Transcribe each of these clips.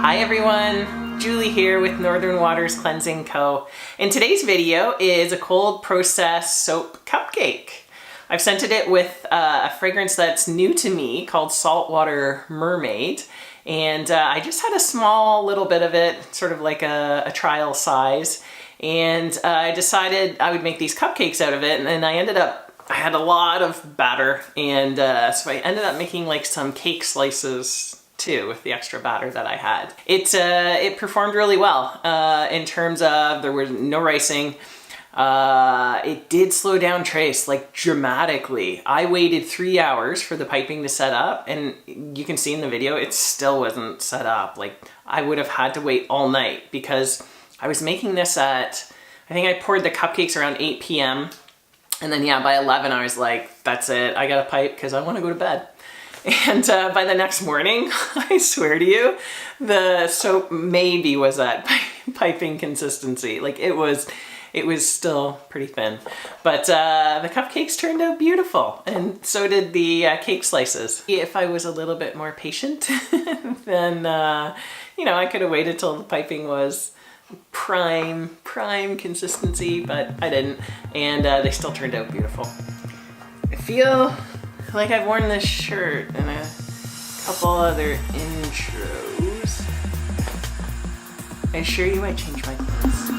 Hi everyone, Julie here with Northern Waters Cleansing Co. And today's video is a cold process soap cupcake. I've scented it with a fragrance that's new to me called Saltwater Mermaid. And I just had a small little bit of it, sort of like a trial size. And I decided I would make these cupcakes out of it. And then I had a lot of batter. And so I ended up making like some cake slices too with the extra batter that I had. It performed really well in terms of there was no ricing. It did slow down trace like dramatically. I waited 3 hours for the piping to set up, and you can see in the video it still wasn't set up. Like I would have had to wait all night because I was making this at, I think I poured the cupcakes around 8 p.m. and then yeah, by 11 I was like, that's it, I gotta pipe because I want to go to bed. And by the next morning, I swear to you, the soap maybe was at piping consistency. Like it was still pretty thin. But the cupcakes turned out beautiful, and so did the cake slices. If I was a little bit more patient, then you know, I could have waited till the piping was prime consistency, but I didn't, and they still turned out beautiful. I feel like I've worn this shirt in a couple other intros. I assure you I changed my clothes.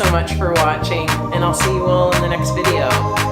so much for watching, and I'll see you all in the next video.